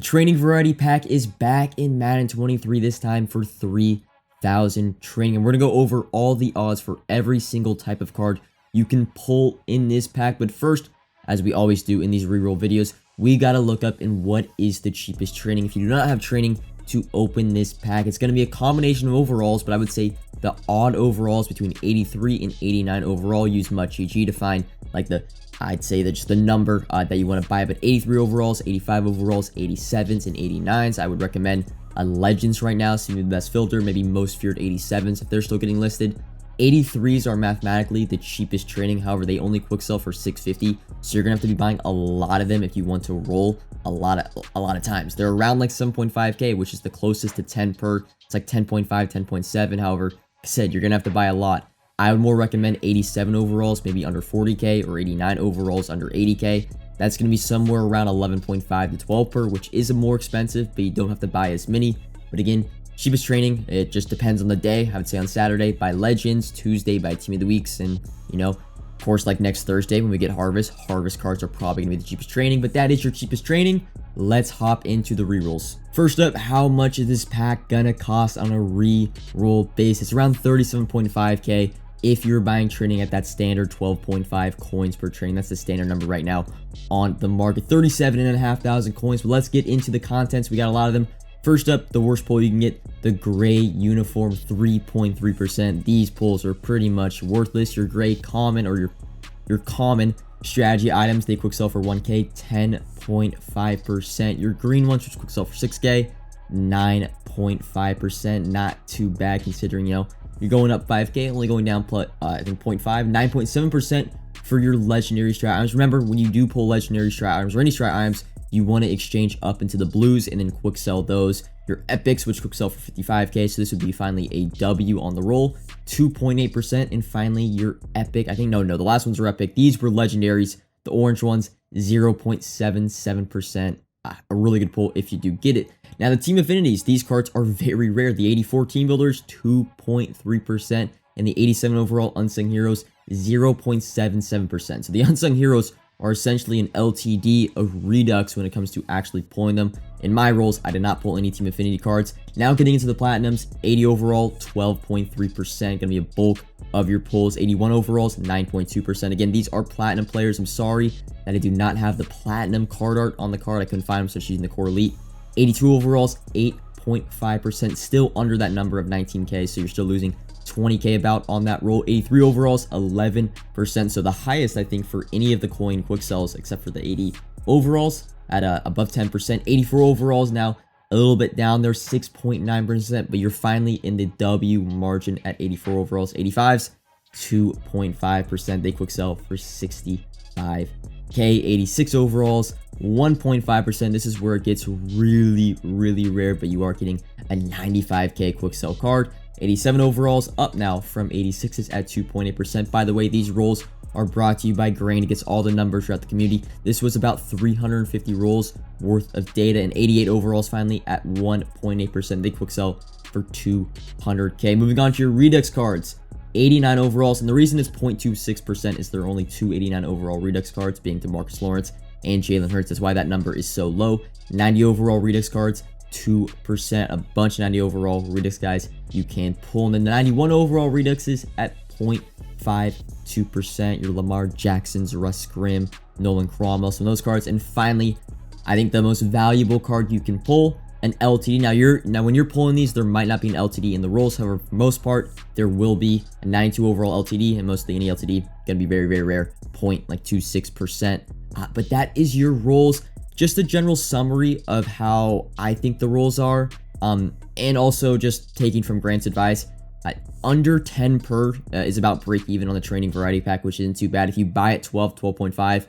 Training Variety Pack is back in Madden 23, this time for 3,000 training. And we're going to go over all the odds for every single type of card you can pull in this pack. But first, as we always do in these reroll videos, we got to look up in what is the cheapest training. If you do not have training to open this pack, it's going to be a combination of overalls, but I would say the odd overalls between 83 and 89 overall. Use MuchGG to find like I'd say that just the number that you want to buy, but 83 overalls, 85 overalls, 87s, and 89s. I would recommend Legends right now, seem to be the best filter, maybe most feared 87s if they're still getting listed. 83s are mathematically the cheapest training, however, they only quick sell for 650, so you're gonna have to be buying a lot of them if you want to roll a lot of times. They're around like 7.5k, which is the closest to 10 per. It's like 10.5, 10.7. However, like I said, you're gonna have to buy a lot. I would more recommend 87 overalls, maybe under 40k, or 89 overalls under 80k. That's going to be somewhere around 11.5 to 12 per, which is more expensive, but you don't have to buy as many. But again, cheapest training, it just depends on the day. I would say on Saturday by Legends, Tuesday by Team of the Weeks, and of course, like next Thursday when we get Harvest cards are probably going to be the cheapest training, but that is your cheapest training. Let's hop into the rerolls. First up, how much is this pack gonna cost on a reroll basis? Around 37.5k. If you're buying training at that standard 12.5 coins per training, that's the standard number right now on the market. 37,500 coins. But let's get into the contents. We got a lot of them. First up, the worst pull you can get, the gray uniform, 3.3%. These pulls are pretty much worthless. Your gray common or your common strategy items, they quick sell for 1k, 10.5%. Your green ones, which quick sell for 6k, 9.5%. Not too bad considering, you're going up 5k, only going down, I think 0.5, 9.7% for your legendary strat items. Remember, when you do pull legendary strat items or any strat items, you want to exchange up into the blues and then quick sell those. Your epics, which quick sell for 55k, so this would be finally a W on the roll, 2.8%. And finally, your epic, I think, no, the last ones were epic. These were legendaries. The orange ones, 0.77%. A really good pull if you do get it. Now, the team affinities, these cards are very rare. The 84 team builders, 2.3%, and the 87 overall unsung heroes, 0.77%. So the unsung heroes are essentially an LTD of Redux when it comes to actually pulling them. In my rolls, I did not pull any team affinity cards. Now getting into the platinums, 80 overall, 12.3%, gonna be a bulk of your pulls. 81 overalls, 9.2%. Again, these are platinum players. I'm sorry that I do not have the platinum card art on the card. I couldn't find them, so she's in the core elite. 82 overalls, 8.5%, still under that number of 19k, so you're still losing 20k about on that roll. 83 overalls, 11%, so the highest I think for any of the coin quick sells except for the 80 overalls at above 10%. 84 overalls now a little bit down there, 6.9%, but you're finally in the W margin at 84 overalls. 85s, 2.5%, they quick sell for 65k. 86 overalls, 1.5%. This is where it gets really rare, but you are getting a 95k quick sell card. 87 overalls up now from 86s at 2.8%. By the way, these rolls are brought to you by Grain. It gets all the numbers throughout the community. This was about 350 rolls worth of data, and 88 overalls finally at 1.8%. They quick sell for 200k. Moving on to your Redux cards, 89 overalls, and the reason it's 0.26% is there are only two 89 overall Redux cards, being DeMarcus Lawrence and Jalen Hurts. That's why that number is so low. 90 overall Redux cards, 2%. A bunch of 90 overall Redux guys you can pull. And then the 91 overall Reduxes at 0.52%. Your Lamar Jacksons, Russ Grimm, Nolan Cromwell, some of those cards. And finally, I think the most valuable card you can pull, an LTD. Now when you're pulling these, there might not be an LTD in the rolls. However, for the most part, there will be a 92 overall LTD, and mostly any LTD gonna be very rare, 0.26%. But that is your rolls. Just a general summary of how I think the rolls are, and also just taking from Grant's advice. Under 10 per is about break even on the Training Variety Pack, which isn't too bad. If you buy at 12.5,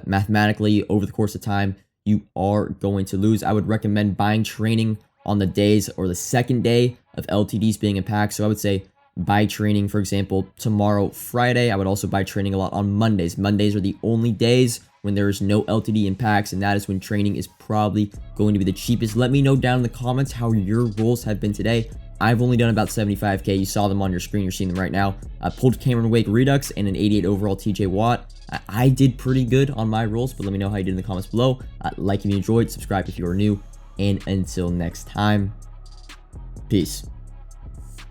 mathematically over the course of time, you are going to lose. I would recommend buying training on the days or the second day of LTDs being in packs. So I would say buy training, for example, tomorrow, Friday. I would also buy training a lot on Mondays. Mondays are the only days when there is no LTD in packs, and that is when training is probably going to be the cheapest. Let me know down in the comments how your rolls have been today. I've only done about 75k. You saw them on your screen. You're seeing them right now. I pulled Cameron Wake Redux and an 88 overall TJ Watt. I did pretty good on my rolls, but let me know how you did in the comments below. Like if you enjoyed, subscribe if you are new, And until next time, peace.